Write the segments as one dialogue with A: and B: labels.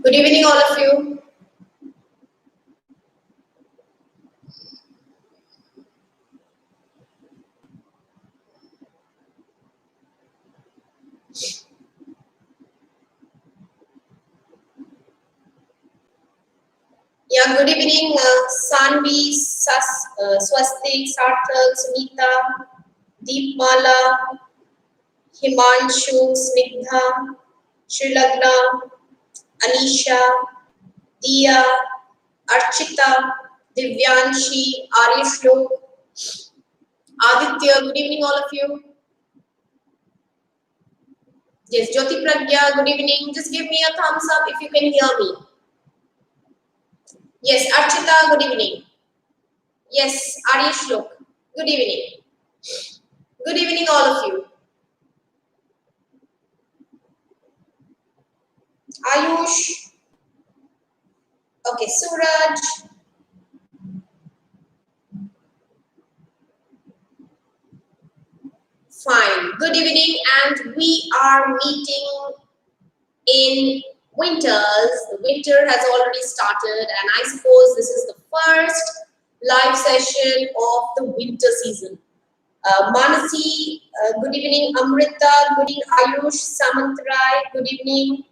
A: Good evening, all of you. Yeah, good evening, Sanvi, Swastik, Sarthak, Sunita, Deepmala, Himanshu, Snigdha, Srilagna, Anisha, Dia, Archita, Divyanshi, Arishlo, Aditya. Good evening, all of you. Yes, Jyoti Pragya, good evening. Just give me a thumbs up if you can hear me. Yes, Archita, good evening. Yes, Arish, look. Good evening. Good evening, all of you. Ayush. Okay, Suraj. Fine. Good evening, and we are meeting in winters. The winter has already started, and I suppose this is the first live session of the winter season. Manasi, good evening. Amrita, good evening. Ayush, Samantrai, good evening.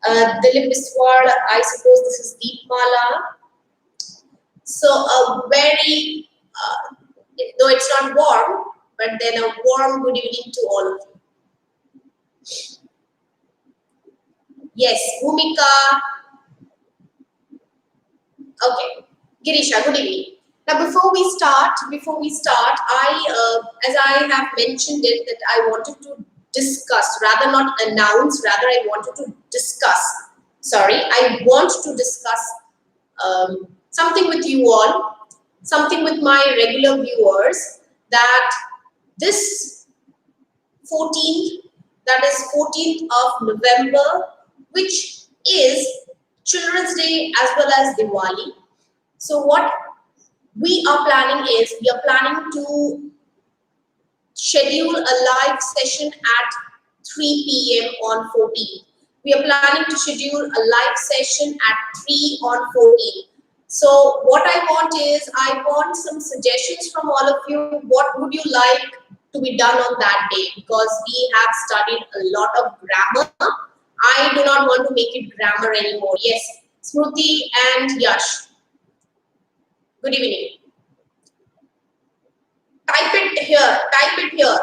A: Dilip Biswal, I suppose this is Deepmala. So a very, though it's not warm, but then a warm good evening to all of you. Yes, Bhumika. Okay, Girisha, good evening. Now, before we start, as I have mentioned it, that I wanted to discuss, rather not announce, rather I wanted to discuss. Sorry, I want to discuss something with you all, something with my regular viewers, that this 14th, that is 14th of November, which is Children's Day as well as Diwali. So what we are planning is, we are planning to schedule a live session at 3 p.m. on 14th. We are planning to schedule a live session at 3 on 14th. So what I want is, I want some suggestions from all of you. What would you like to be done on that day? Because we have studied a lot of grammar. I do not want to make it grammar anymore. Yes, Smruti and Yash. Good evening. Type it here.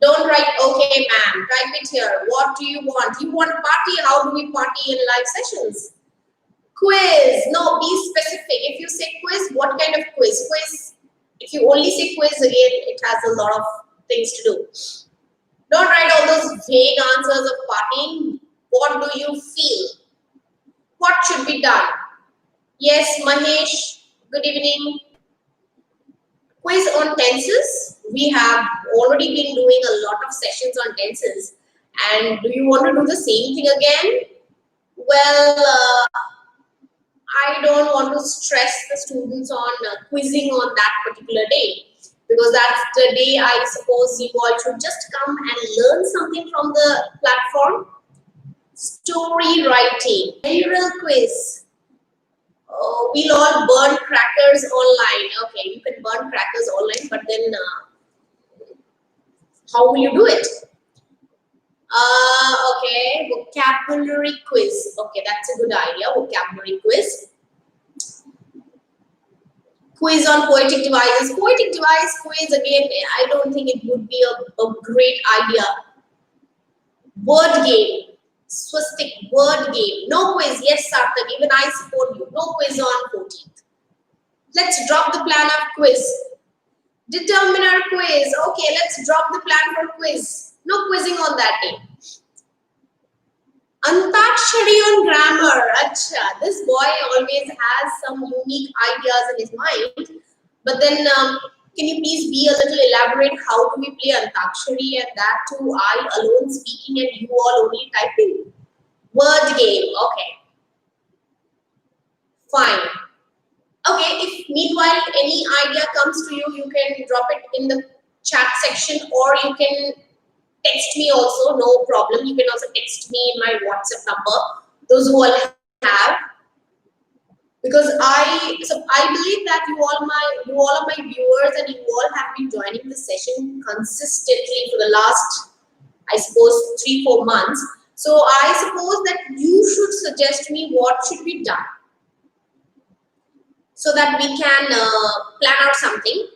A: Don't write, okay, ma'am. Type it here. What do you want? You want party? How do we party in live sessions? Quiz. No, be specific. If you say quiz, what kind of quiz? Quiz. If you only say quiz, again, it has a lot of things to do. Don't write all those vague answers of partying. What do you feel? What should be done? Yes, Mahesh. Good evening. Quiz on tenses. We have already been doing a lot of sessions on tenses. And do you want to do the same thing again? Well, I don't want to stress the students on quizzing on that particular day, because that's the day I suppose you all should just come and learn something from the platform. Story writing, general quiz. Oh, we'll all burn crackers online. Okay, you can burn crackers online, but then how will you do it? Okay, vocabulary quiz. Okay, that's a good idea, vocabulary quiz. Quiz on poetic devices. Poetic device quiz, again, I don't think it would be a great idea. Word game. Swastik, word game. No quiz. Yes, Sarthak, even I support you. No quiz on 14th. Let's drop the plan of quiz. Determiner quiz. Okay, let's drop the plan for quiz. No quizzing on that day. Antakshari on grammar. Acha, this boy always has some unique ideas in his mind. But then, can you please be a little elaborate? How do we play Antakshari, and that too I alone speaking and you all only typing? Word game. Okay. Fine. Okay, if meanwhile any idea comes to you, you can drop it in the chat section, or you can text me also, no problem. You can also text me in my WhatsApp number. those who all have, because I believe that you all are my viewers, and you all have been joining the session consistently for the last, I suppose, 3-4 months. So I suppose that you should suggest me what should be done so that we can plan out something,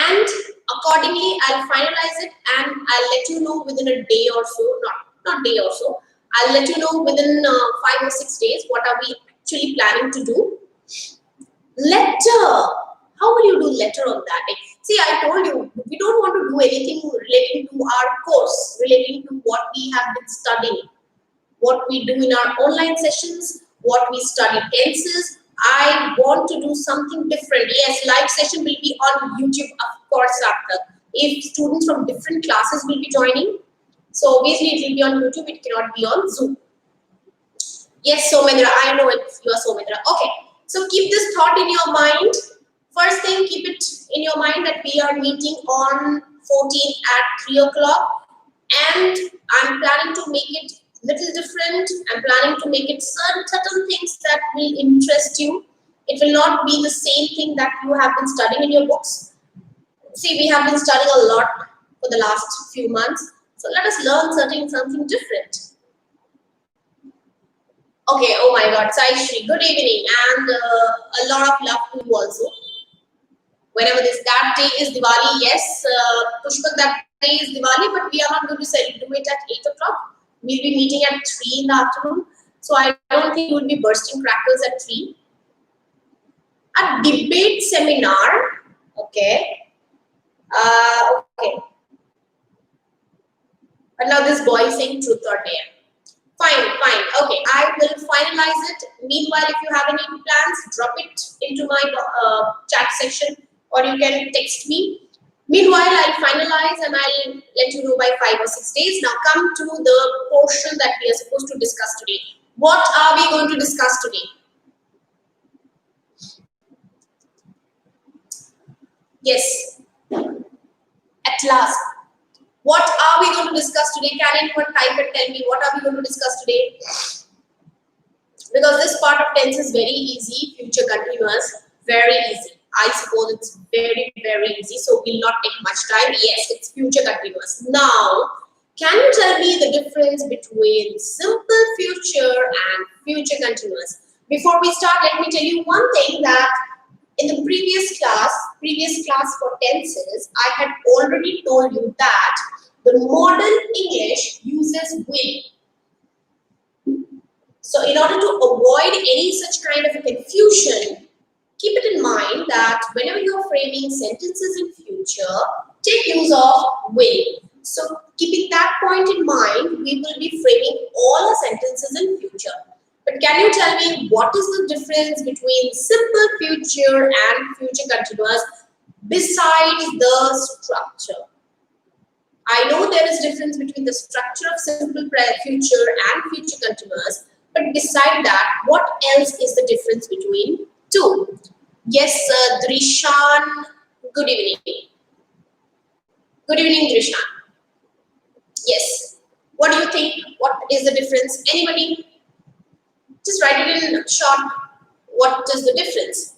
A: and accordingly I'll finalize it and I'll let you know within a day or so, not day or so. I'll let you know within 5 or 6 days what are we actually planning to do. Letter. How will you do letter on that day? See, I told you, we don't want to do anything relating to our course, relating to what we have been studying, what we do in our online sessions, what we study tenses. I want to do something different. Yes, live session will be on YouTube, of course, after. If students from different classes will be joining, so obviously it will be on YouTube, it cannot be on Zoom. Yes, Somendra, I know it. You are Somendra. Okay, so keep this thought in your mind. First thing, keep it in your mind that we are meeting on 14th at 3 o'clock, and I'm planning to make it little different. I'm planning to make it certain things that will interest you. It will not be the same thing that you have been studying in your books. See, we have been studying a lot for the last few months, so let us learn something different. Okay, oh my God, Sai Shri, good evening, and a lot of love to you also. Whenever that day is Diwali, yes, Pushpak, that day is Diwali, but we are not going to do it at 8 o'clock. We'll be meeting at 3 in the afternoon. So I don't think you will be bursting crackers at 3. A debate seminar, okay. Okay. But now this boy is saying truth or dare. Fine. Okay, I will finalize it. Meanwhile, if you have any plans, drop it into my chat section, or you can text me. Meanwhile, I'll finalize and I'll let you know by 5 or 6 days. Now come to the portion that we are supposed to discuss today. What are we going to discuss today? Yes, at last. What are we going to discuss today? Can anyone type and tell me what are we going to discuss today? Because this part of tense is very easy, future continuous, very easy. I suppose it's very easy, so will not take much time. Yes, it's future continuous. Now, can you tell me the difference between simple future and future continuous? Before we start, let me tell you one thing, that in the previous class for tenses, I had already told you that the modern English uses will. So in order to avoid any such kind of a confusion, keep it in mind that whenever you are framing sentences in future, take use of will. So keeping that point in mind, we will be framing all our sentences in future. But can you tell me what is the difference between simple future and future continuous besides the structure? I know there is difference between the structure of simple future and future continuous, but beside that, what else is the difference between two? Yes, Drishan, good evening. Good evening, Drishan. Yes. What do you think? What is the difference? Anybody? Just write it in short. What is the difference?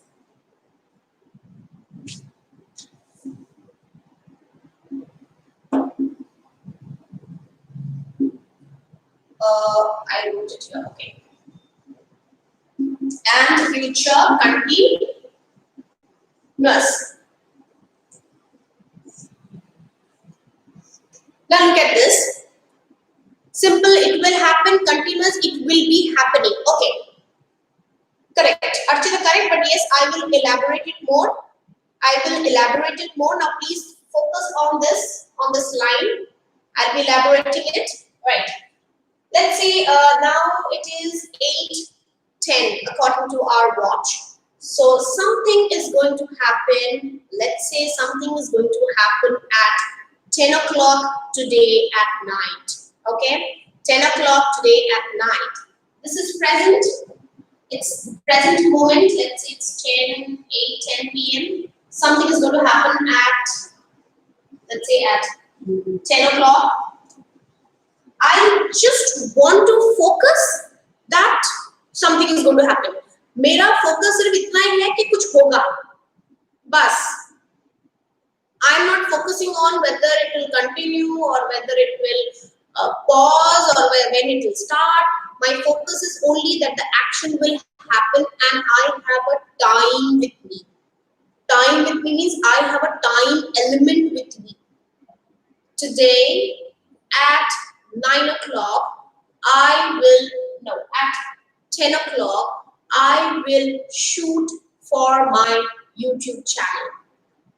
A: I wrote it here. Okay. And future continuous. Now look at this. Simple, it will happen. Continuous, it will be happening. Okay. Correct. Archana, correct. But yes, I will elaborate it more. Now please focus on this line. I'll be elaborating it. Right. Let's see, now it is 8:10 according to our watch. So something is going to happen. Let's say something is going to happen at 10 o'clock today at night. Okay? 10 o'clock today at night. This is present. It's present moment. Let's say it's 10 p.m. Something is going to happen at, let's say at 10 o'clock. I just want to focus that something is going to happen. मेरा focus सिर्फ इतना ही है कि कुछ होगा, बस. I'm not focusing on whether it will continue or whether it will pause or when it will start. My focus is only that the action will happen and I have a time with me. Time with me means I have a time element with me. Today at 9 o'clock, at 10 o'clock, I will shoot for my YouTube channel.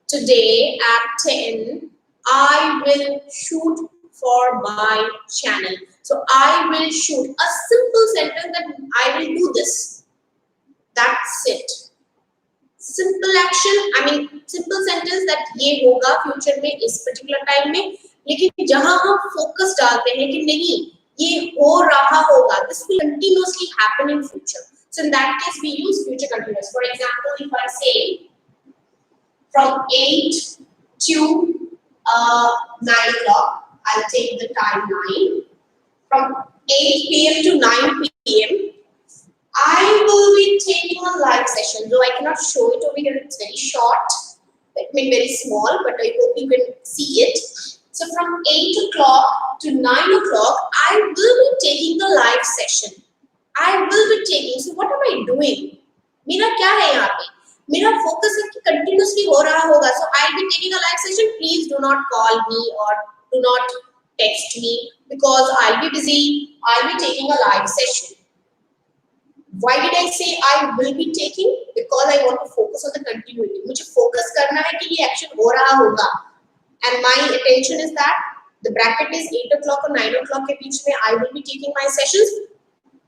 A: Today at 10, I will shoot for my channel. So I will shoot a simple sentence that I will do this. That's it. Simple action, I mean simple sentence that ये होगा future में इस particular time में, लेकिन जहाँ हम focus डालते हैं कि नहीं ये हो रहा होगा, this will continuously happen in future. So in that case we use future continuous. For example, if I say from 8 to 9 o'clock, I'll take the time 9. From 8 p.m. to 9 p.m. I will be taking a live session, though I cannot show it over here, it's very short, it may be very small, but I hope you can see it. So from 8 o'clock to 9 o'clock, I will be taking the live session. I will be taking, so what am I doing? मेरा क्या है यहाँ पे? मेरा focus है कि continuously हो रहा होगा, so I'll be taking a live session. Please do not call me or do not text me because I'll be busy. I'll be taking a live session. Why did I say I will be taking? Because I want to focus on the continuity. मुझे focus करना है कि ये action हो रहा होगा. And my attention is that the bracket is 8 o'clock or 9 o'clock के बीच में I will be taking my sessions.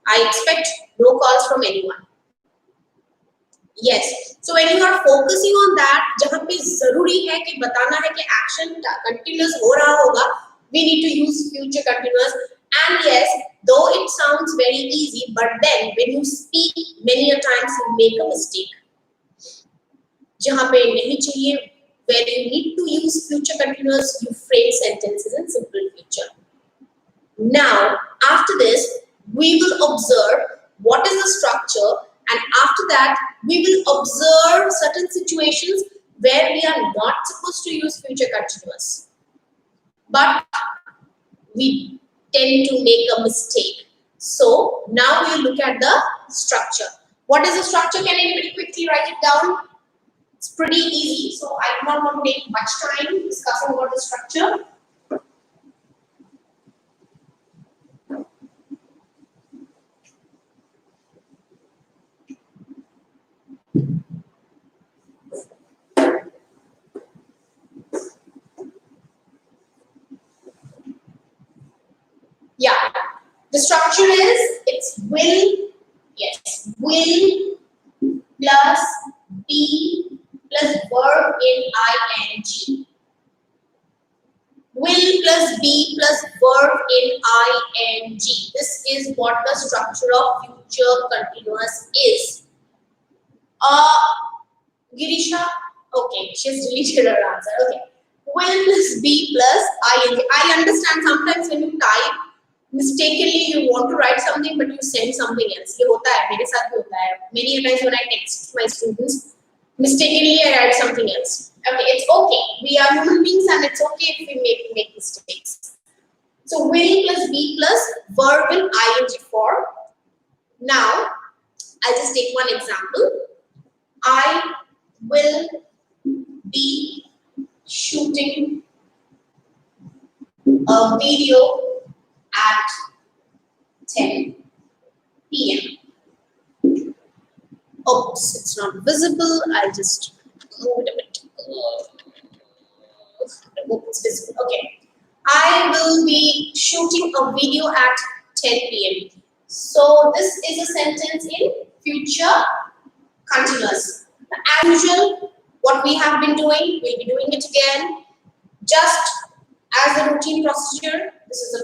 A: I expect no calls from anyone. Yes. So when you are focusing on that, जहाँ पे ज़रूरी है कि बताना है कि action continuous हो रहा होगा, we need to use future continuous. And yes, though it sounds very easy, but then when you speak, many a times you make a mistake. जहाँ पे नहीं चाहिए, where you need to use future continuous, you frame sentences in simple future. Now, after this, we will observe what is the structure, and after that, we will observe certain situations where we are not supposed to use future continuous, but we tend to make a mistake. So now we'll look at the structure. What is the structure? Can anybody quickly write it down? It's pretty easy, so I do not want to take much time discussing about the structure. Yeah, the structure is, it's will, yes, will plus be plus verb in ing. Will plus be plus verb in ing. This is what the structure of future continuous is. Girisha, okay, she's deleted her answer. Okay, will plus be plus ing. I understand sometimes when you type, mistakenly you want to write something but you send something else. ये होता है, मेरे साथ भी होता है. Many times when I text my students, mistakenly I write something else. Okay, it's okay. We are human beings and it's okay if we make mistakes. So will plus be plus verb in ing form. Now, I'll just take one example. I will be shooting a video at 10 p.m. Oops, it's not visible. I'll just move it a bit. Oh, it's visible. Okay. I will be shooting a video at 10 p.m. So this is a sentence in future continuous. As usual, what we have been doing, we'll be doing it again. Just as a routine procedure, this is the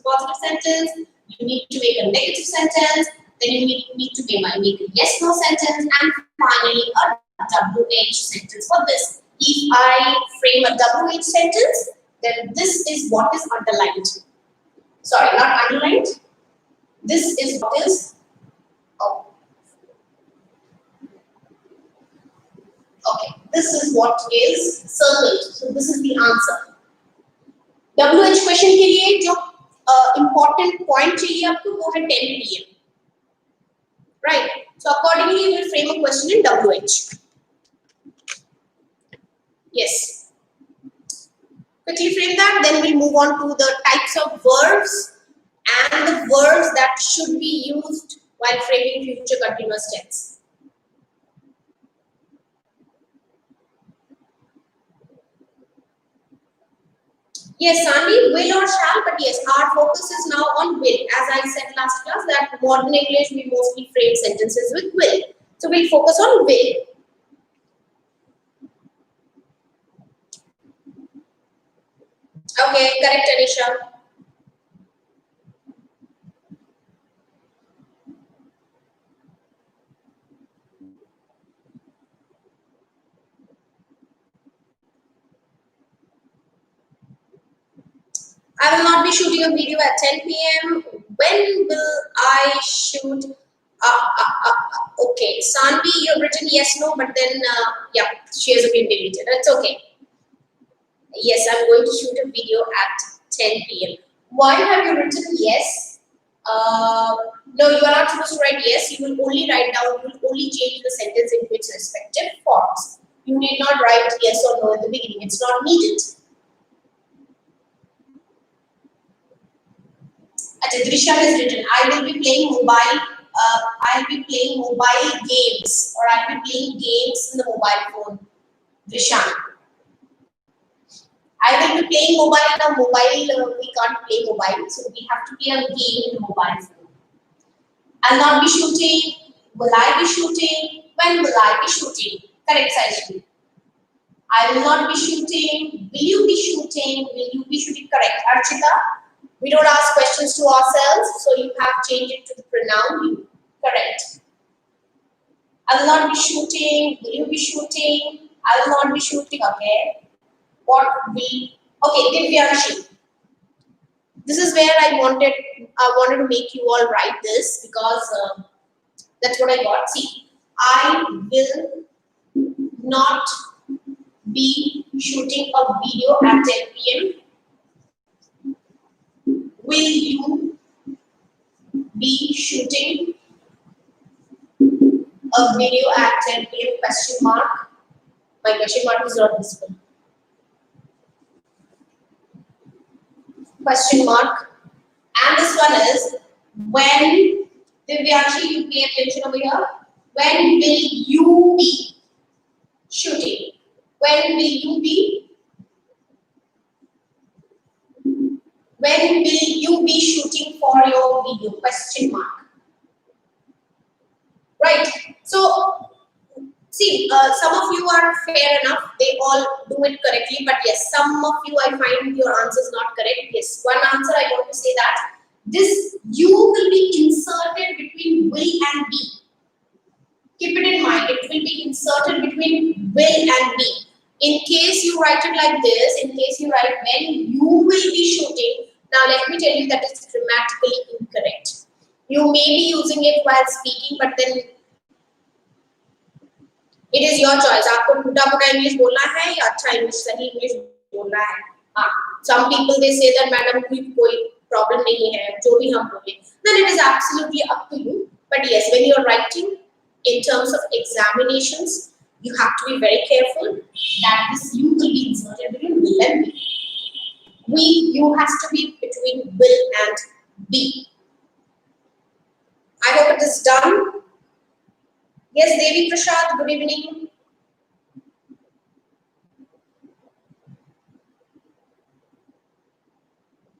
A: positive sentence. You need to make a negative sentence. Then you need to make a yes/no sentence, and finally a WH sentence. For this, if I frame a WH sentence, then this is what is underlined. Sorry, not underlined. This is what is. Oh. Okay, this is what is circled. So this is the answer. WH question के लिए जो important point चाहिए आपको वो है 10 PM. Right. So accordingly, you will frame a question in WH. Yes. Quickly frame that. Then we'll move on to the types of verbs and the verbs that should be used while framing future continuous tense. Yes, Sandy, will or shall, but yes, our focus is now on will. As I said last class, that modern English, we mostly frame sentences with will. So we'll focus on will. Okay, correct, Anisha. I will not be shooting a video at 10 PM. When will I shoot? Okay, Sanvi, you've written yes, no, but then, yeah, she has been deleted. That's okay. Yes, I'm going to shoot a video at 10 PM. Why have you written yes? No, you are not supposed to write yes. You will only write down, you will only change the sentence into its respective forms. You need not write yes or no at the beginning. It's not needed. Drisha has written, I will be playing mobile. I'll be playing mobile games, or I'll be playing games in the mobile phone. Drisha. I will be playing mobile. Now, mobile, we can't play mobile, so we have to play a game in the mobile phone. I'll not be shooting. Will I be shooting? When will I be shooting? Correct, Saishri. I will not be shooting. Will you be shooting? Will you be shooting? Correct. Archita, we don't ask questions to ourselves, so you have changed it to the pronoun you. Correct. I will not be shooting. Will you be shooting? I will not be shooting. Okay. What will? Okay, Divyanshi. This is where I wanted to make you all write this because that's what I got. See, I will not be shooting a video at 10 PM. Will you be shooting a video at 10 PM? Question mark. My question mark is not visible. Question mark. And this one is when, Divyanshi, you pay attention over here. When will you be shooting? When will you be? When will you be shooting for your video? Question mark. Right. So, see, some of you are fair enough. They all do it correctly. But yes, some of you, I find your answers not correct. Yes, one answer I want to say that this you will be inserted between will and be. Keep it in mind. It will be inserted between will and be. In case you write it like this, in case you write when you will be shooting, now let me tell you that it's grammatically incorrect. You may be using it while speaking, but then it is your choice. आपको टूटा-फूटा English बोलना है या अच्छा English सही English बोलना है. हाँ, some people they say that madam कोई problem नहीं है, जो भी हम बोले. Then it is absolutely up to you. But yes, when you are writing in terms of examinations, you have to be very careful that this you will be inserted between will and be. You has to be between will and be. I hope it is done. Yes, Devi Prashad, good evening.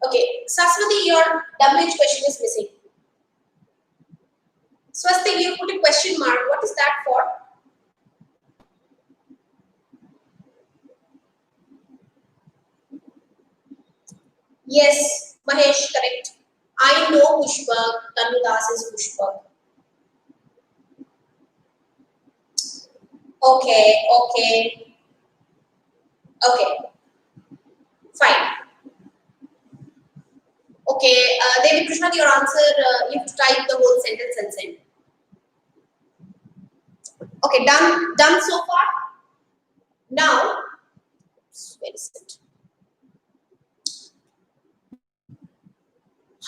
A: Okay, Saswati, your WH question is missing. Swastik, you put a question mark. What is that for? Yes, Mahesh, correct. I know Pushpak, Tanudas is Pushpak. Okay. Fine. Okay, David Krishna, your answer, you have to type the whole sentence and send. Okay, done so far. Now, where is it?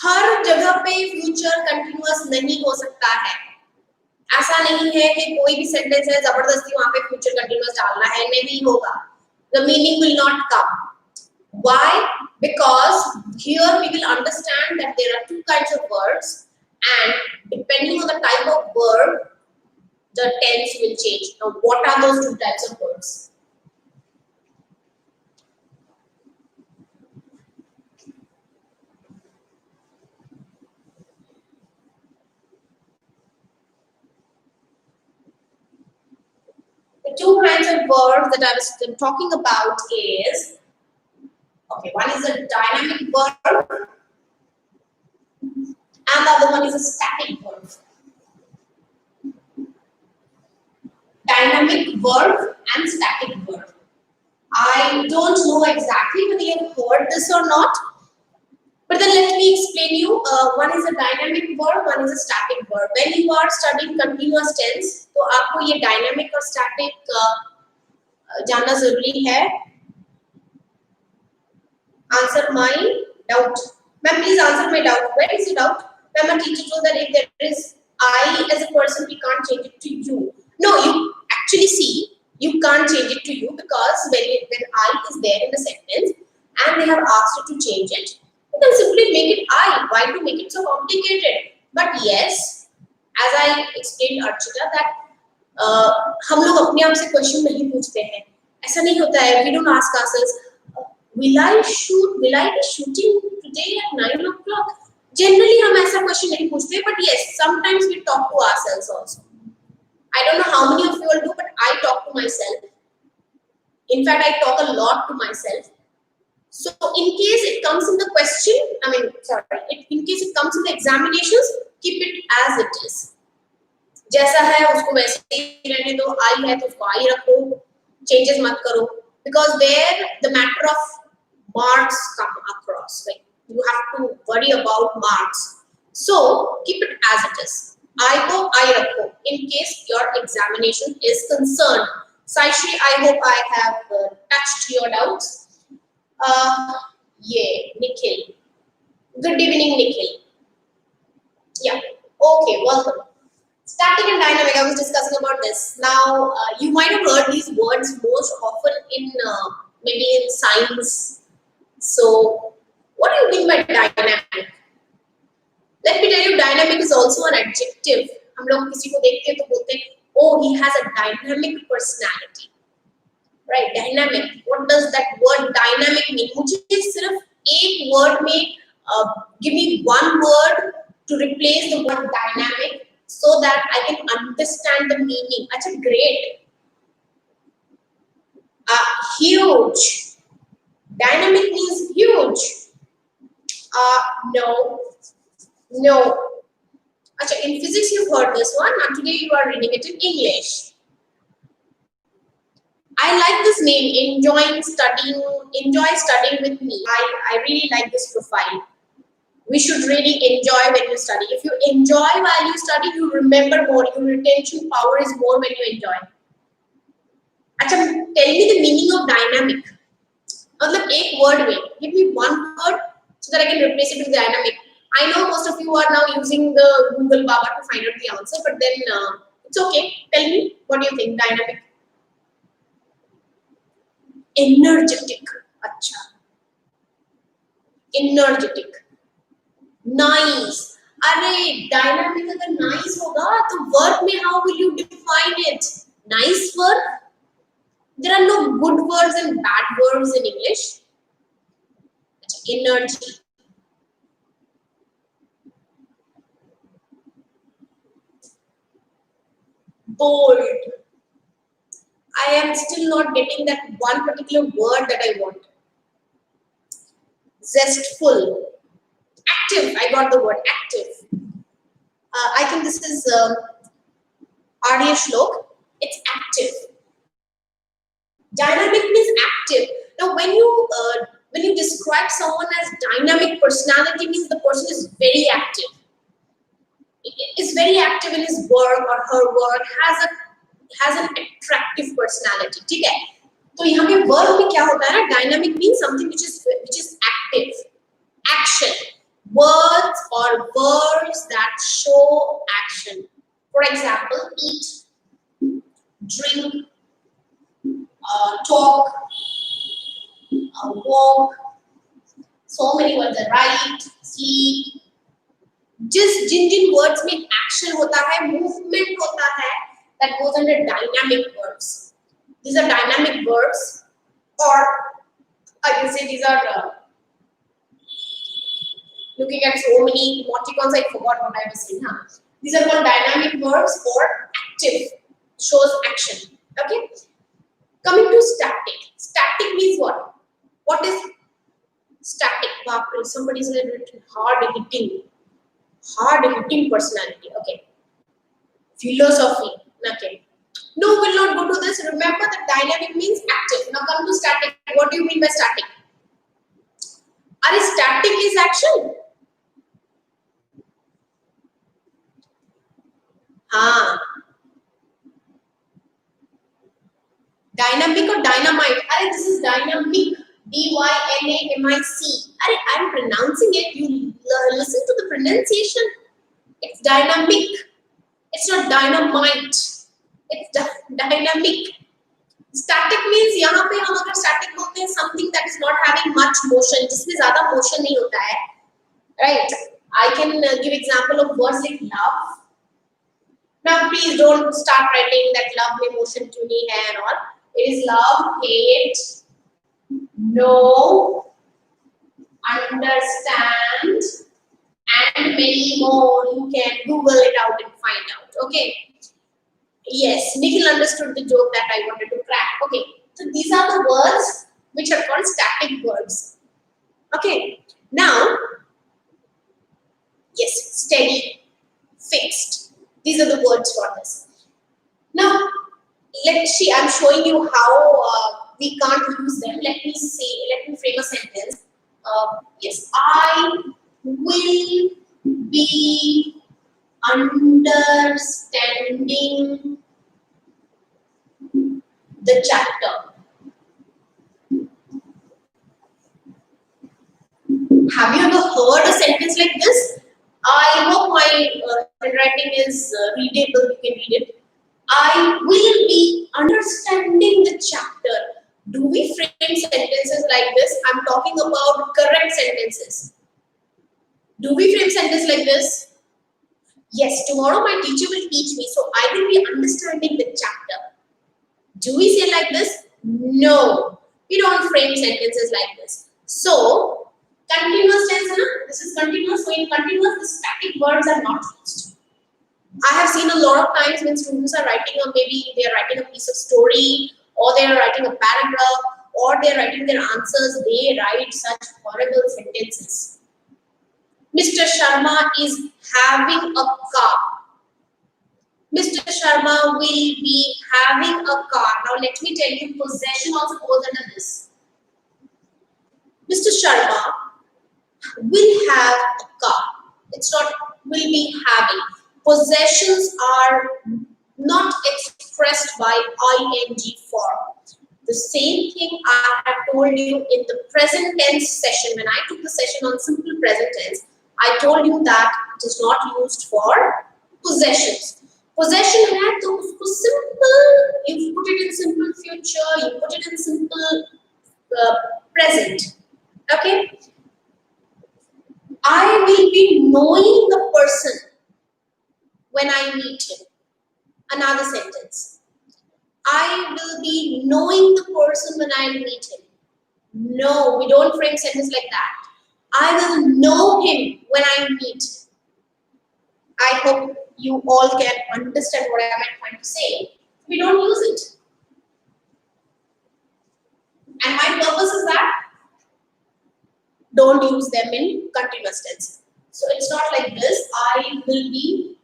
A: हर जगह पे future continuous नहीं हो सकता है. ऐसा नहीं है कि कोई भी सेंटेंस है जबरदस्ती वहां पे फ्यूचर कंटिन्यूअस डालना है, नहीं होगा. The meaning will not come. Why? Because here we will understand that there are two kinds of verbs, and depending on the type of verb, the tense will change. Now, what are those two types of verbs? The two kinds of verbs that I was talking about is, okay, one is a dynamic verb and the other one is a static verb. Dynamic verb and static verb. I don't know exactly whether you have heard this or not, but then let me explain you. One is a dynamic verb, one is a static verb. When you are studying continuous tense, तो आपको ये dynamic और static जानना जरूरी है. Answer my doubt. Ma'am, please answer my doubt. Where is the doubt? Ma'am, a teacher told that if there is I as a person, we can't change it to you. No, you actually see, you can't change it to you because when I is there in the sentence and they have asked you to change it, you can simply make it I. Why to make it so complicated? But yes, as I explained Archita, that हम लोग अपने आप से question नहीं पूछते हैं. ऐसा नहीं होता है. We don't ask ourselves, will I be shooting today at 9 o'clock? Generally हम ऐसा क्वेश्चन नहीं पूछते. But yes, sometimes we talk to ourselves also. I don't know how many of you all do, but I talk to myself. In fact, I talk a lot to myself. So in case it comes in the question, in case it comes in the examinations, keep it as it is. जैसा है उसको वैसे ही रहने दो. I है तो उसको I रखो. Changes मत करो. Because there the matter of marks come across. Like you have to worry about marks. So keep it as it is. I को I रखो in case your examination is concerned. Saishri, I hope I have touched your doubts. Yeah, Nikhil. Good evening, Nikhil. Yeah. Okay, welcome. Static and dynamic. I was discussing about this. Now, you might have heard these words most often in maybe in science. So, what do you mean by dynamic? Let me tell you, dynamic is also an adjective. हम लोग किसी को देखते हैं तो बोलते हैं, oh, he has a dynamic personality. Right, dynamic. What does that word dynamic mean? मुझे सिर्फ एक word में give me one word to replace the word dynamic so that I can understand the meaning. अच्छा, great. Huge. Dynamic means huge. No. Achha, in physics you've heard this one, and today you are reading it in English. I like this name, enjoy studying with me. I really like this profile. We should really enjoy when you study. If you enjoy while you study, you remember more. Your retention power is more when you enjoy. Achha, tell me the meaning of dynamic. मतलब एक word में. Give me one word so that I can replace it with dynamic. I know most of you are now using the Google Baba to find out the answer, but then it's okay. Tell me, what do you think? Dynamic. Energetic. अच्छा. Energetic. Nice. अरे dynamic अगर nice होगा तो verb में how will you define it? Nice verb. There are no good words and bad verbs in English. Energy. Bold. I am still not getting that one particular word that I want. Zestful. Active. I got the word active. I think this is Arya Shlok. It's active. Dynamic means active. Now, when you describe someone as dynamic personality means the person is very active. Is very active in his work or her work, has an attractive personality. ठीक है? तो यहाँ पे verb में क्या होता है ना? Dynamic means something which is active, action, words or verbs that show action. For example, eat, drink, talk, walk. So many words are write, sleep. जिन वर्ड्स में एक्शन होता है, मूवमेंट होता है, that goes under dynamic verbs. These are dynamic verbs, or I can say these are looking at so many emoticons, I forgot what I was saying. These are called dynamic verbs or active, shows action. Okay. Coming to static. Static means what? What is static? Somebody is a little bit hard-hitting personality. Okay. Philosophy. Okay. No, we'll not go to this. Remember that dynamic means active. Now come to static. What do you mean by static? Static is action. Dynamic or dynamite? This is dynamic. D-Y-N-A-M-I-C. I'm pronouncing it. You listen to the pronunciation. It's dynamic. It's not dynamite. It's dynamic. Static means यहाँ पे हम अगर static बोलते हैं something that is not having much motion, जिसमें ज़्यादा motion नहीं होता है, right? I can give example of words like love. Now please don't start writing that love में motion क्यों नहीं है and all. It is love, hate, know, understand, and many more. You can Google it out and find out. Okay. Yes, Nikhil understood the joke that I wanted to crack. Okay. So these are the words which are called static words. Okay. Now, yes, steady, fixed. These are the words for this. Now, let's see. I'm showing you how we can't use them. Let me frame a sentence. Yes, I will be understanding the chapter. Have you ever heard a sentence like this? I hope my handwriting is readable. You can read it. I will be understanding the chapter. Do we frame sentences like this? I'm talking about correct sentences. Do we frame sentences like this? Yes, tomorrow my teacher will teach me, so I will be understanding the chapter. Do we say like this? No, we don't frame sentences like this. So, continuous tense, this is continuous. So, in continuous, the static words are not used. I have seen a lot of times when students are writing, or maybe they are writing a piece of story, or they are writing a paragraph, or they are writing their answers, they write such horrible sentences. Mr. Sharma is having a car. Mr. Sharma will be having a car. Now let me tell you, possession also goes under this. Mr. Sharma will have a car. It's not will be having. Possessions are not expressed by ing form. The same thing I have told you in the present tense session. When I took the session on simple present tense, I told you that it is not used for possessions. Possession है तो उसको simple, you put it in simple future, you put it in simple present. Okay? I will be knowing the person when I meet him. Another sentence. I will be knowing the person when I meet him. No, we don't frame sentence like that. I will know him when I meet him. I hope you all can understand what I am trying to say. We don't use it. And my purpose is that don't use them in continuous tense. So it's not like this. I will be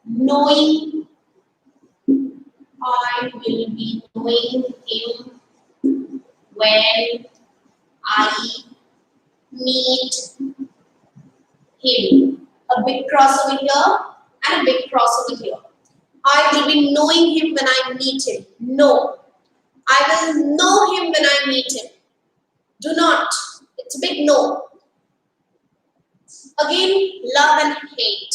A: knowing I will be knowing him when I meet him. A big cross over here and a big cross over here. I will be knowing him when I meet him. No. I will know him when I meet him. Do not. It's a big no. Again, love and hate.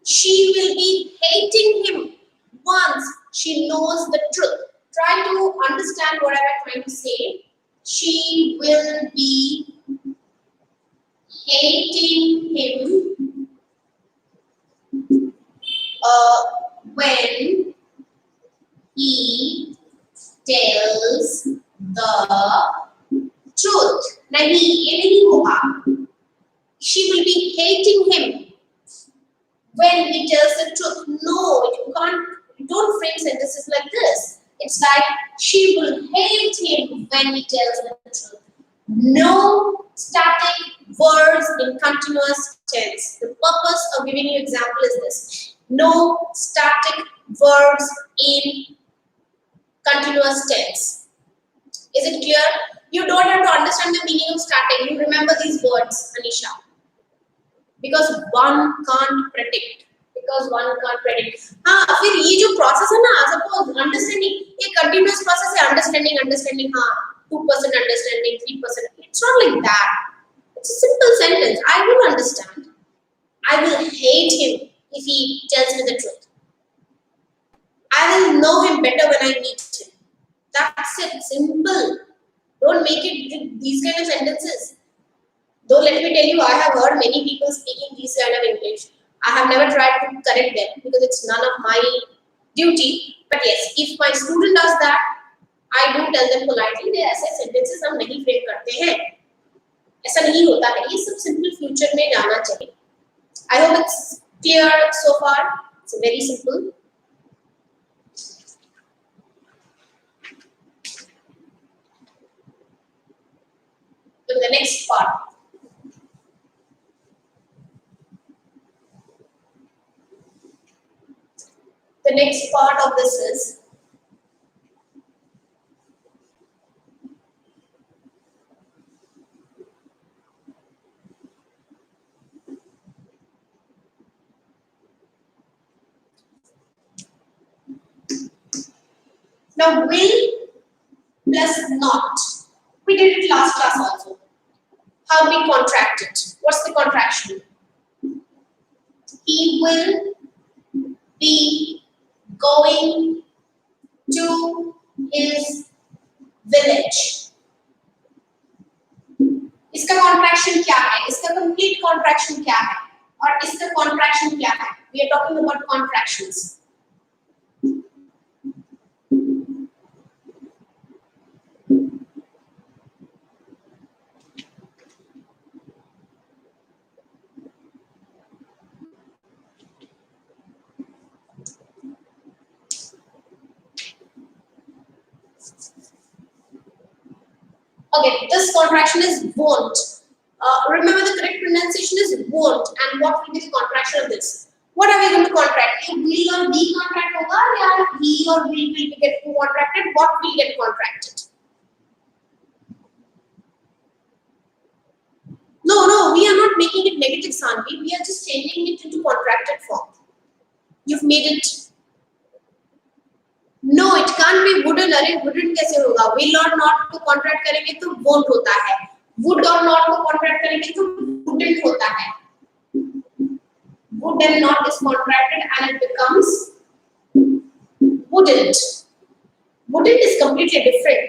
A: She will be hating him once she knows the truth. Try to understand what I'm trying to say. She will be hating him when he tells the truth. Nahi, ye nahi hoga. She will be hating him when he tells the truth. No, you can't. Don't frame sentences like this. It's like she will hate him when he tells the truth. No static words in continuous tense. The purpose of giving you example is this. No static verbs in continuous tense. Is it clear? You don't have to understand the meaning of static. You remember these words, Anisha. Because one can't predict. हाँ फिर ये जो process है ना, suppose understanding, ये continuous process है understanding हाँ 2% understanding 3%. It's not like that. It's a simple sentence. I will understand. I will hate him if he tells me the truth. I will know him better when I meet him. That's it. Simple. Don't make it these kind of sentences. Though let me tell you, I have heard many people speaking these kind of English. I have never tried to correct them because it's none of my duty. But yes, if my student does that, I do tell them politely, they ऐसे sentences हम नहीं frame करते हैं. ऐसा नहीं होता है. ये सब simple future में जाना चाहिए. I hope it's clear so far. It's very simple. To the next part. The next part of this is now will plus not. We did it last class also. How we contract it. What's the contraction? He will be going to his village. इसका contraction क्या है? इसका complete contraction क्या है? और इसका contraction क्या है? We are talking about contractions. Okay, this contraction is won't. Remember the correct pronunciation is won't. And what will be the contraction of this? What are we going to contract? Will or be contract hoga ya he or will get contracted? What will get contracted? No, we are not making it negative, Sanvi. We are just changing it into contracted form. You've made it. No, it can't be wouldn't. अरे wouldn't कैसे होगा? Will or not को contract करेंगे तो won't होता है. Would or not को contract करेंगे तो wouldn't होता है. Would and not is contracted and it becomes wouldn't. Wouldn't is completely different.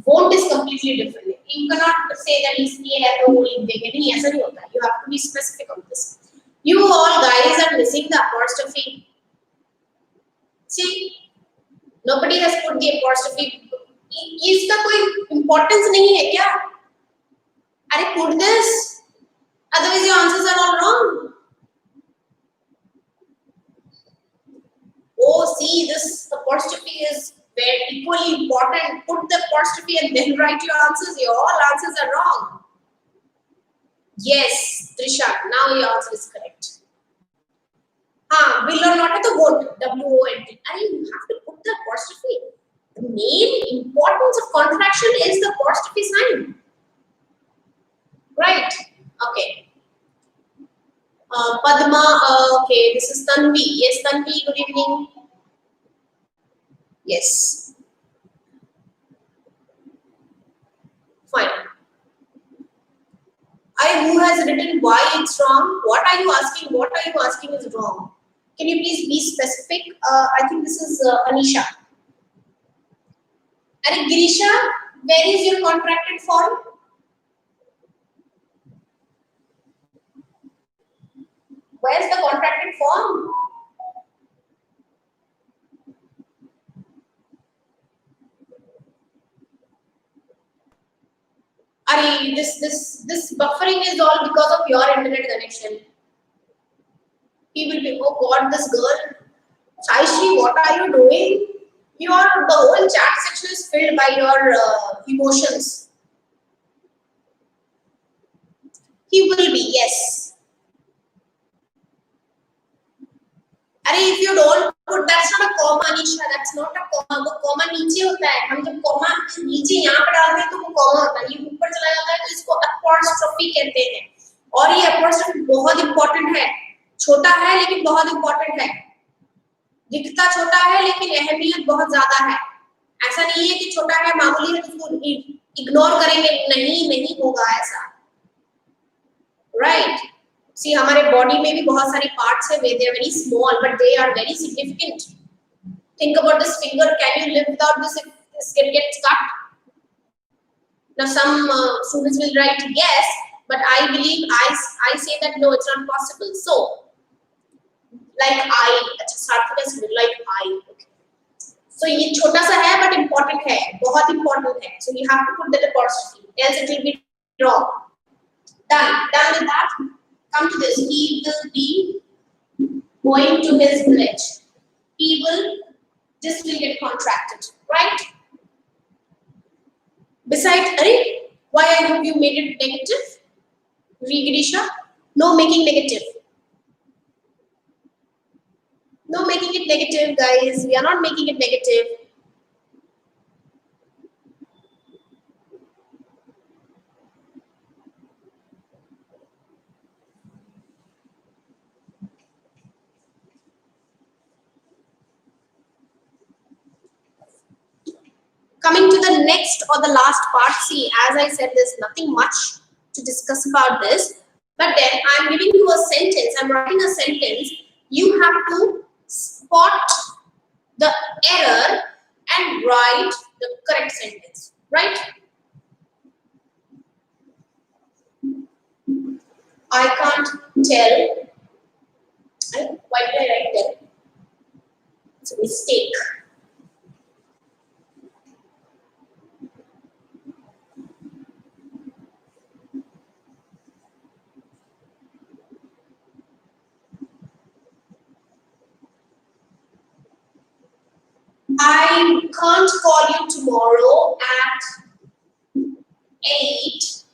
A: Won't is completely different. You cannot say that इसलिए है तो वो लिख देंगे. नहीं ऐसा नहीं होता. You have to be specific on this. You all guys are missing the apostrophe. See. Nobody has put the apostrophe. इसका कोई importance नहीं है क्या? अरे put this. Otherwise your answers are all wrong. Oh, see, this apostrophe is very equally important. Put the apostrophe and then write your answers. Your all answers are wrong. Yes, Trisha, now your answer is correct. हाँ, will or not है तो would, W-O-N-D. And you have to put the apostrophe. The main importance of contraction is the apostrophe sign. Right? Okay. Padma, okay, this is Tanvi. Yes, Tanvi, good evening. Yes. Fine. Who has written why it's wrong? What are you asking? What are you asking is wrong? Can you please be specific? I think this is Anisha. And Girisha, where is your contracted form? Where's the contracted form? Ari, this buffering is all because of your internet connection. He will be, oh God, this girl. Saishri, what are you doing? The whole chat section is filled by your emotions. He will be, yes. अरे if you don't put, that's not a comma, Anisha, that's not a comma. वो comma नीचे होता है. हम जब comma नीचे यहाँ पे डालते हैं तो वो comma होता है. ये ऊपर चला जाता है तो इसको apostrophe कहते हैं. और ये apostrophe बहुत important है. छोटा है लेकिन बहुत important है. दिखता छोटा है लेकिन अहमियत बहुत ज्यादा है. ऐसा नहीं है कि छोटा है मामूली है तो उसको इग्नोर करेंगे. नहीं होगा ऐसा. Right? See, हमारे बॉडी में भी बहुत सारी पार्ट्स है. They are very small, but they are very significant. Think about this finger. Can you live without this if this gets cut? Now, some students will write yes, but I believe I say that no, it's not possible. So, like like I. Okay. So ये छोटा सा है, but important है. बहुत important है. So you have to put that apostrophe, else it will be wrong. Done with that. Come to this. He will be going to his village. This will get contracted, right? Besides, why have you made it negative? Girisha? No making negative. No making it negative, guys. We are not making it negative. Coming to the next or the last part, see, as I said, there's nothing much to discuss about this. But then I'm giving you a sentence. I'm writing a sentence. You have to spot the error and write the correct sentence, right? I can't tell. Why did I write that? It's a mistake. I can't call you tomorrow at 8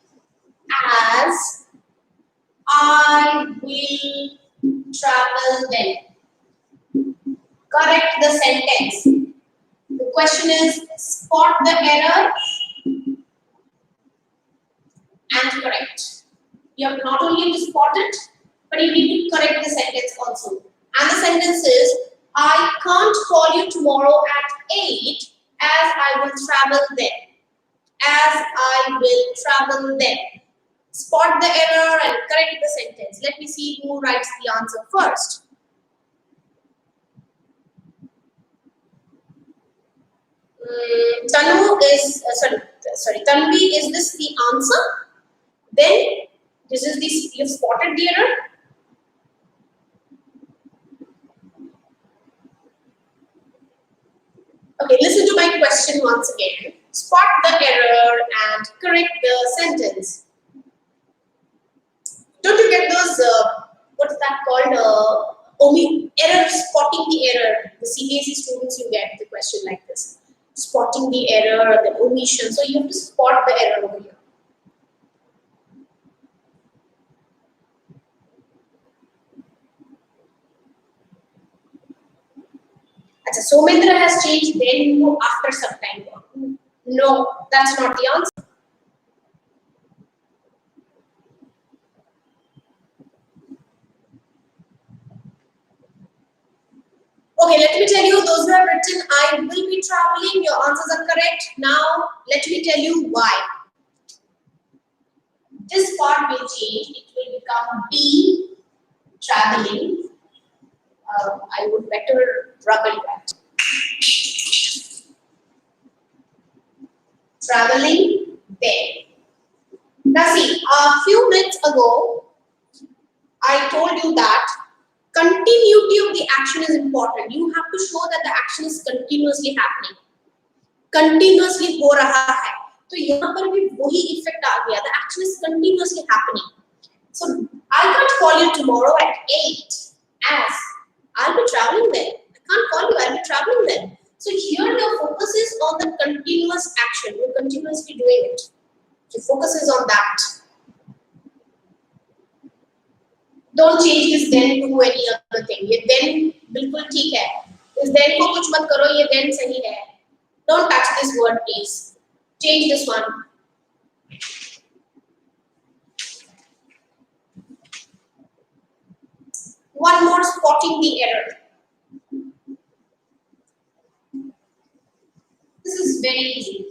A: as I will travel then. Correct the sentence. The question is spot the error and correct. You have not only to spot it, but you need to correct the sentence also. And the sentence is, I can't call you tomorrow at 8 as I will travel then. As I will travel then. Spot the error and correct the sentence. Let me see who writes the answer first. Tanu is, sorry, Tanvi, is this the answer? Then, this is the, you've spotted the error. Okay, listen to my question once again. Spot the error and correct the sentence. Don't you get those, what's that called? Error, spotting the error. The CBSE students, you get the question like this. Spotting the error, the omission. So you have to spot the error over here. Somendra has changed, then you after some time. No, that's not the answer. Okay, let me tell you, those who have written, I will be traveling, your answers are correct. Now, let me tell you why. This part will change, it will become be traveling. I would better rubble that. Traveling there. Now see, a few minutes ago, I told you that continuity of the action is important. You have to show that the action is continuously happening. Continuously हो रहा है. तो यहाँ पर भी वही effect आ गया. The action is continuously happening. So I can't call you tomorrow at 8 as I'll be traveling then. I can't call you, I'll be traveling then. So here the focus is on the continuous action. You're continuously doing it. The focus is on that. Don't change this then to any other thing. ये then बिल्कुल ठीक है. इस then को कुछ मत करो. ये then सही है. Don't touch this word, please. Change this one. One more, spotting the error. This is very easy.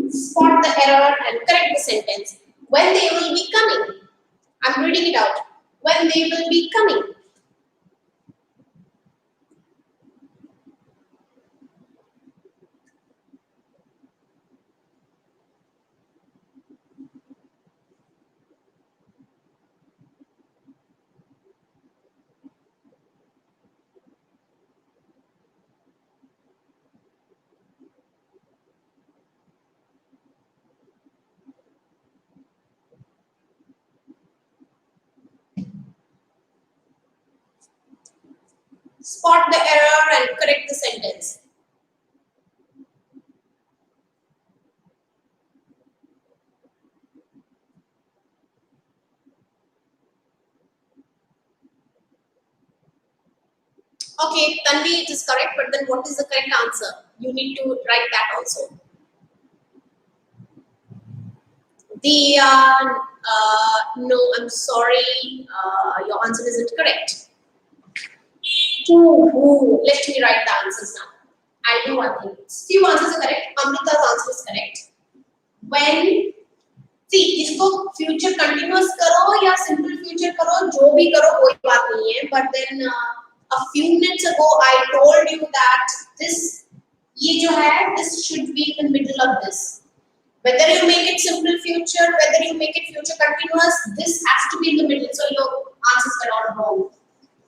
A: Spot the error and correct the sentence. When they will be coming. I'm reading it out. When they will be coming. Spot the error and correct the sentence. Okay, Tanvi, it is correct, but then what is the correct answer? You need to write that also. The no, I'm sorry, your answer isn't correct. Let me write the answers now. I know one thing. Few answers are correct. Amrita's answer is correct. When see, इसको future continuous करो या simple future करो, जो भी करो कोई बात नहीं है. But then a few minutes ago I told you that this ये जो है this should be in the middle of this. Whether you make it simple future, whether you make it future continuous, this has to be in the middle. So your answers are all wrong.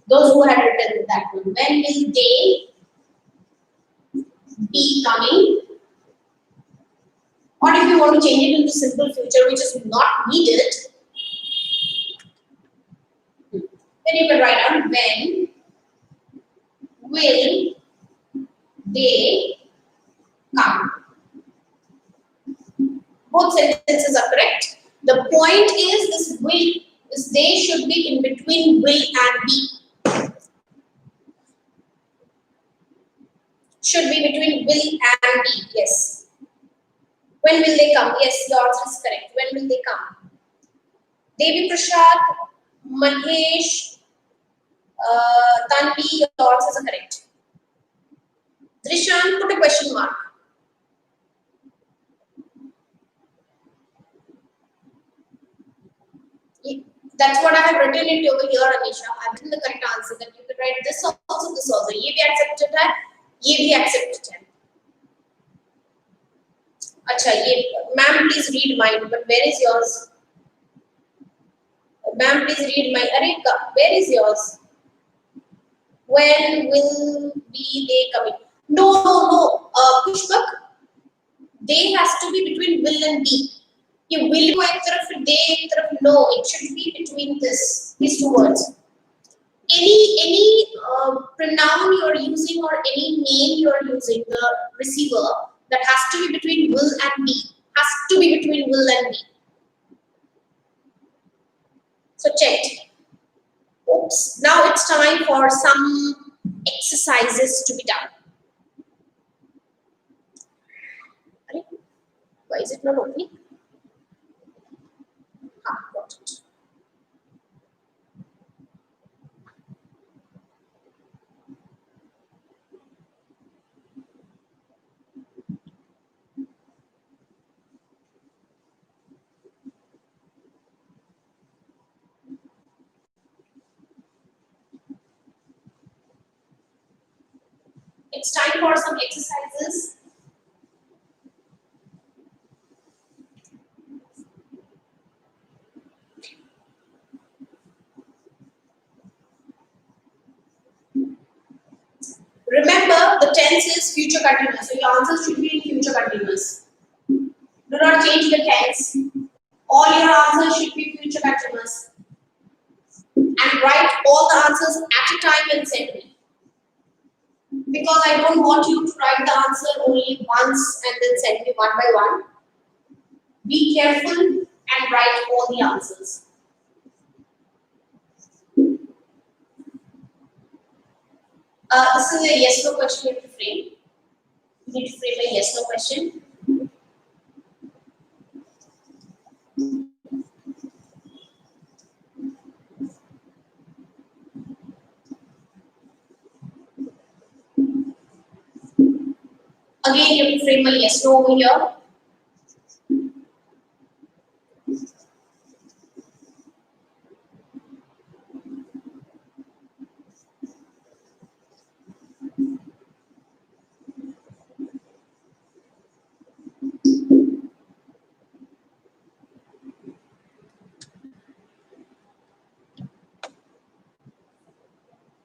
A: Those who had written that one. When will they be coming? Or if you want to change it into simple future, which is not needed, then you can write down when will they come. Both sentences are correct. The point is this will, this they should be in between will and be. Should be between will and be, yes. When will they come? Yes, your answer is correct. When will they come? Devi Prashad, Mahesh, Tanvi, your answers are correct. Drishan, put a question mark. That's what I have written it over here, Anisha. I've written the correct answer that you can write this also, this also. ये भी accepted है, ये भी accepted है. अच्छा ये ma'am please read mine, but where is yours? Ma'am please read mine. Arika, where is yours? When will be they coming? No. Pushpak, they has to be between will and be. ये will को एक तरफ दे एक तरफ no. It should be between these two words. Any pronoun you are using or any name you are using, the receiver, that has to be between will and be. Has to be between will and be. So check. Oops. Now it's time for some exercises to be done. Why is it not opening? Got it. It's time for some exercises. Remember, the tense is future continuous, so your answers should be in future continuous. Do not change the tense. All your answers should be future continuous. And write all the answers at a time and send me. Because I don't want you to write the answer only once and then send me one by one. Be careful and write all the answers. This is a yes-no question you have to frame. You need to frame a yes-no question. Again, you have to frame a yes-no over here.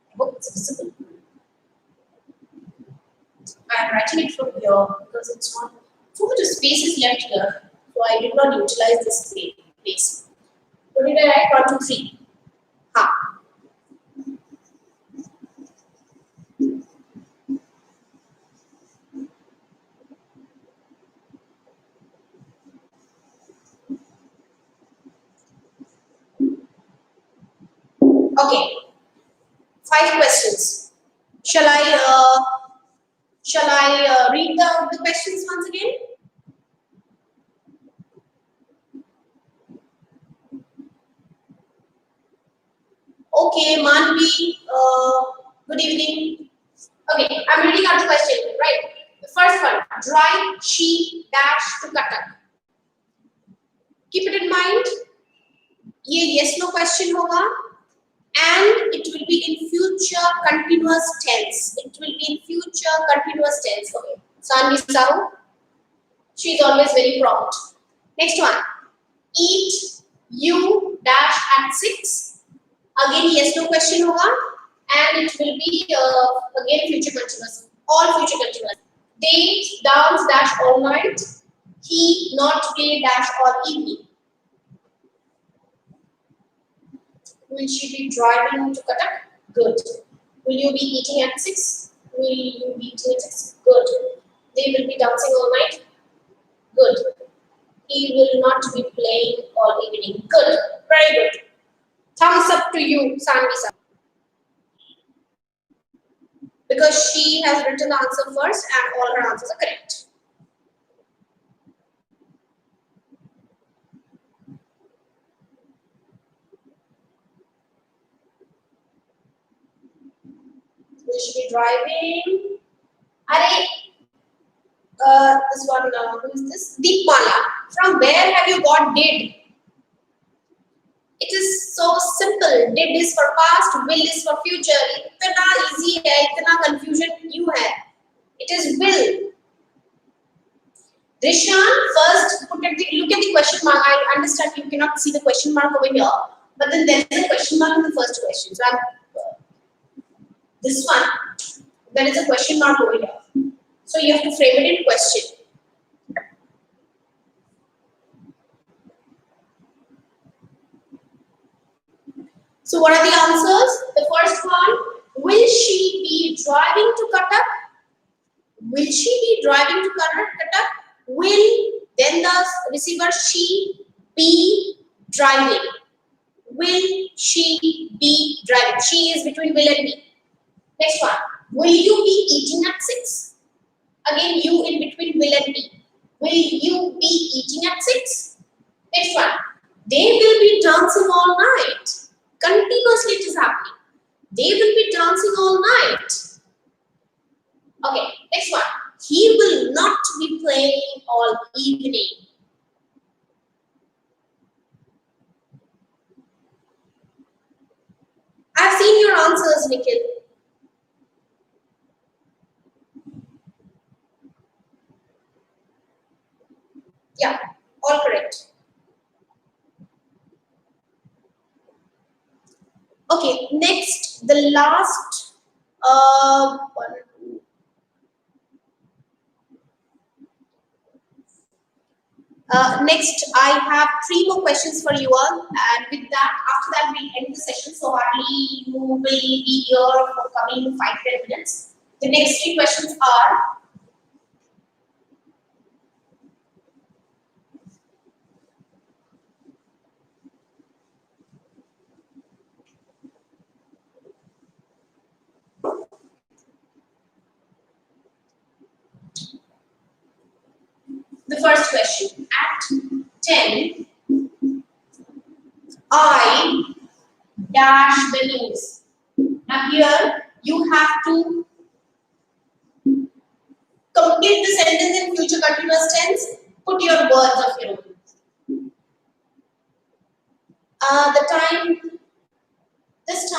A: I hope it's visible. I am writing it from here because it's not too much space is left here, so I did not utilize this place. So did I write 1, 2, 3? Ha. Okay. 5 questions. Shall I read the questions once again? Okay, Manvi, good evening. Okay, I'm reading out the question, right? The first one, drive she dash to Cuttack. Keep it in mind, ये yes no question होगा, and it will be in future continuous tense. It will be in future continuous tense. Okay, Sanvi Sahu, she is always very prompt. Next one, eat you dash at 6. Again yes no question होगा, and it will be again future continuous. All future continuous. They dance dash all night. He not play dash all evening. Will she be driving to Cuttack? Good. Will you be eating at 6? Will you be eating at 6? Good. They will be dancing all night? Good. He will not be playing all evening. Good. Very good. Thumbs up to you, Sanvi. Because she has written the answer first and all her answers are correct. Will she be driving? This one, who is this? Deepmala. From where have you got did? It is so simple. Did is for past, will is for future. इतना easy है, इतना confusion क्यों है? It is will. Rishan, first look at the question mark. I understand you cannot see the question mark over here, but then there is a question mark in the first question. So this one, there is a question mark over here. So you have to frame it in question. So what are the answers? The first one, will she be driving to Cuttack? Will she be driving to Cuttack? Will, then the receiver she be driving. Will she be driving? She is between will and be. Next one. Will you be eating at 6? Again, you in between will and be. Will you be eating at 6? Next one. They will be dancing all night. Continuously it is happening. They will be dancing all night. Okay, next one. He will not be playing all evening. I've seen your answers, Nikhil. Yeah, all correct. Okay, next, the last one. Next, I have 3 more questions for you all, and with that, after that, we'll end the session. So hardly you will be here for coming 5-10 minutes. The next 3 questions are. The first question, at 10, I dash the news. Now here, you have to complete the sentence in future continuous tense. Put your words of your own. This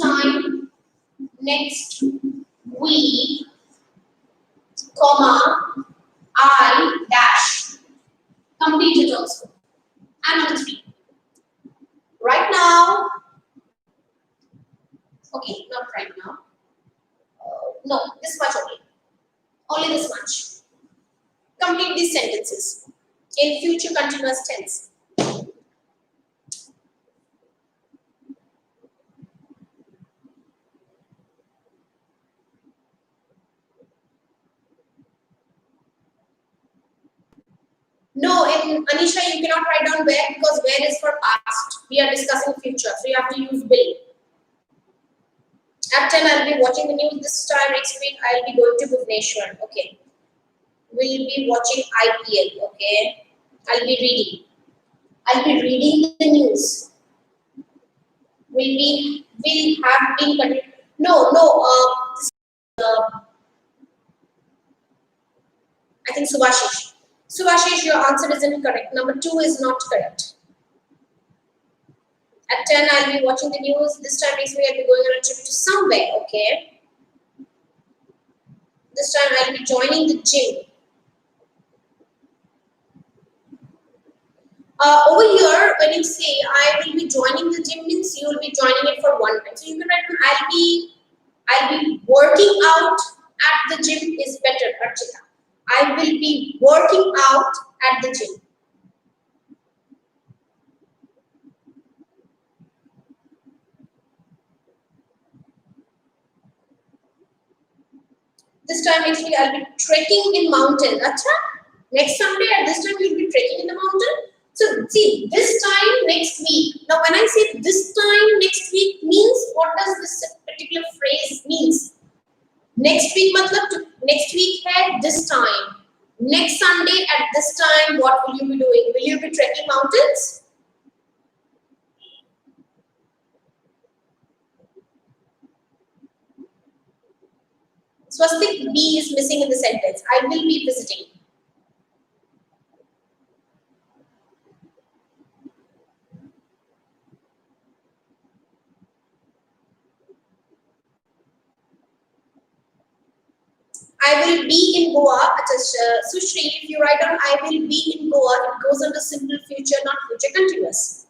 A: time, next week, comma, I dash. Complete it also. And number 3. Right now, okay, not right now. No, this much only. Only this much. Complete these sentences in future continuous tense. No, in Anisha, you cannot write down where because where is for past. We are discussing future, so you have to use will. At 10, I'll be watching the news. This time next week, I'll be going to Bhubaneswar. Okay. We'll be watching IPL. Okay. I'll be reading the news. Will have been. No. I think Subhashish. Subhashish, your answer isn't correct. Number 2 is not correct. At 10, I'll be watching the news. This time next week, I'll be going on a trip to somewhere. Okay. This time, I'll be joining the gym. Over here, when you say I will be joining the gym, means you will be joining it for one time. So you can write I'll be working out at the gym is better, Archita. I will be working out at the gym. This time next week I'll be trekking in mountain. Acha? Next Sunday at this time you'll be trekking in the mountain. So see, this time next week. Now when I say this time next week means, what does this particular phrase means? Next week matlab next week hai this time. Next Sunday at this time, what will you be doing? Will you be trekking mountains? Swastik B is missing in the sentence. I will be visiting. I will be in Goa. Sushri, if you write down I will be in Goa, it goes under simple future, not future continuous.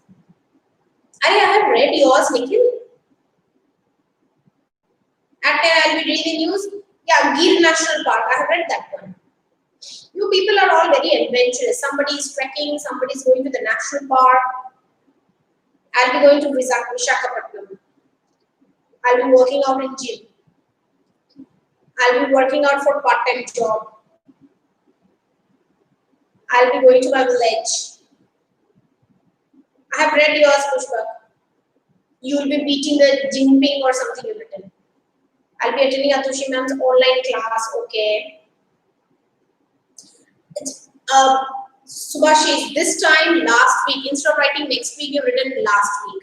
A: I have read yours, Nikhil. At 10, I'll be reading the news. Yeah, Gir National Park. I have read that one. You people are all very adventurous. Somebody is trekking, somebody is going to the national park. I'll be going to Visakhapatnam. I'll be working out in gym. I'll be working out for part-time job. I'll be going to my village. I have read yours, Pushpa. You will be beating the Jinping or something you've written. I'll be attending Atoshi ma'am's online class. Okay. It's, Subhashish, this time last week, instead of writing next week, you've written last week.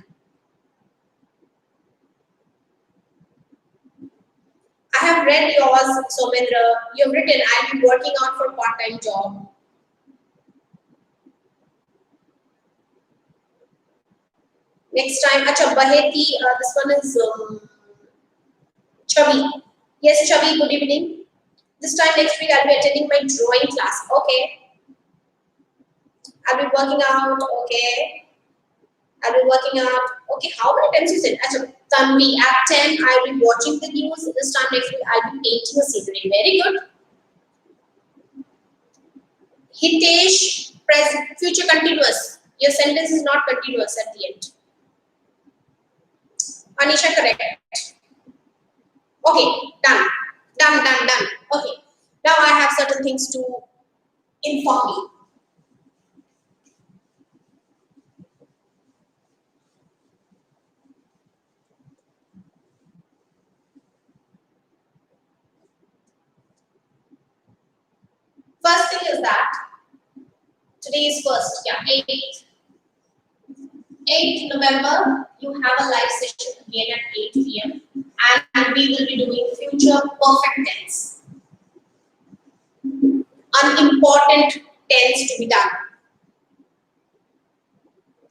A: I have read yours, Somendra. You've written, I'll be working out for part-time job. Next time, Acha Baheti, this one is Chavi. Yes, Chavi, good evening. This time next week, I'll be attending my drawing class. Okay. I'll be working out. Okay. I'll be working out. Okay, how many times you said? Acha, Tanvi, at 10, I'll be watching the news. This time next week, I'll be painting a scenery. Very good. Hitesh, present, future continuous. Your sentence is not continuous at the end. Anisha, correct. Okay, done. Done. Okay, now I have certain things to inform you. First thing is that today is first, 8th November, you have a live session again at 8 p.m. and we will be doing future perfect tense. Unimportant tense to be done.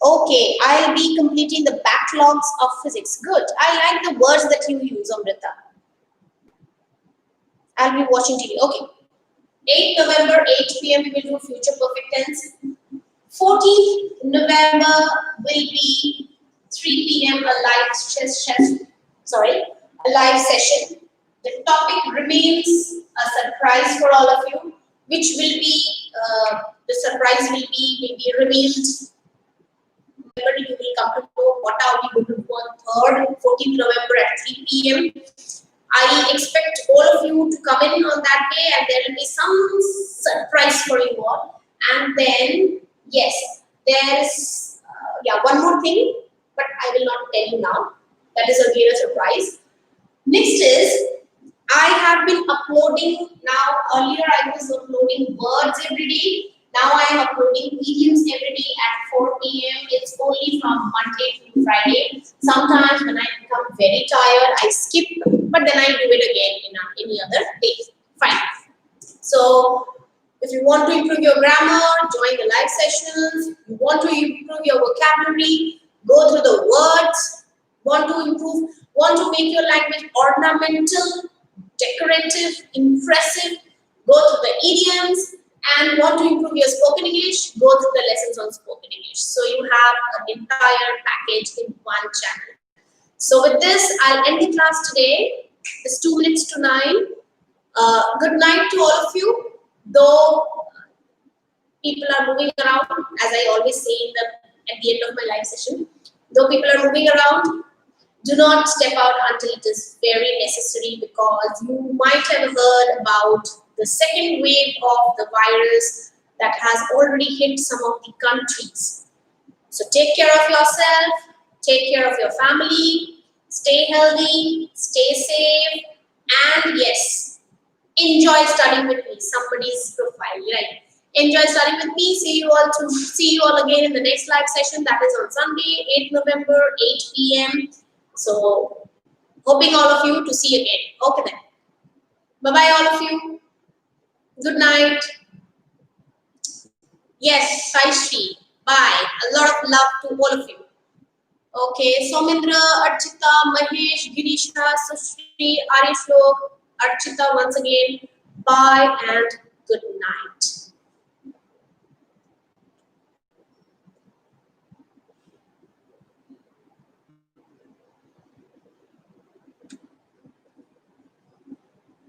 A: Okay, I'll be completing the backlogs of physics. Good. I like the words that you use, Amrita. I'll be watching TV. Okay. 8th November, 8 p.m. we will do future perfect tense. 14th November will be 3 p.m. a live session. The topic remains a surprise for all of you, which will be the surprise will be revealed. Remember, you will come to know what are we going to do on 3rd, 14th November at 3 p.m. I expect all of you to come in on that day, and there will be some surprise for you all. And then, yes, there is one more thing, but I will not tell you now. That is again a surprise. Next is, I have been uploading now. Earlier I was uploading words every day. Now I am uploading idioms every day at 4 p.m. It's only from Monday to Friday. Sometimes when I become very tired, I skip, but then I do it again in any other day. Fine. So if you want to improve your grammar, join the live sessions. You want to improve your vocabulary, go through the words. Want to make your language ornamental, decorative, impressive, go through the idioms. And want to improve your spoken English, go through the lessons on spoken English. So you have an entire package in one channel. So with this, I'll end the class today. It's 2 minutes to 9. Good night to all of you. Though people are moving around, as I always say at the end of my live session, though people are moving around, do not step out until it is very necessary, because you might have heard about the second wave of the virus that has already hit some of the countries. So take care of yourself, take care of your family, stay healthy, stay safe, and yes, enjoy studying with me. Somebody's profile, right? Enjoy studying with me. See you all again in the next live session. That is on Sunday, 8th November, 8 p.m. So hoping all of you to see you again. Okay then. Bye-bye all of you. Good night. Yes, Saishri. Bye. A lot of love to all of you. Okay, Somendra, Archita, Mahesh, Girisha, Sushri, Arishok, Archita once again. Bye and good night.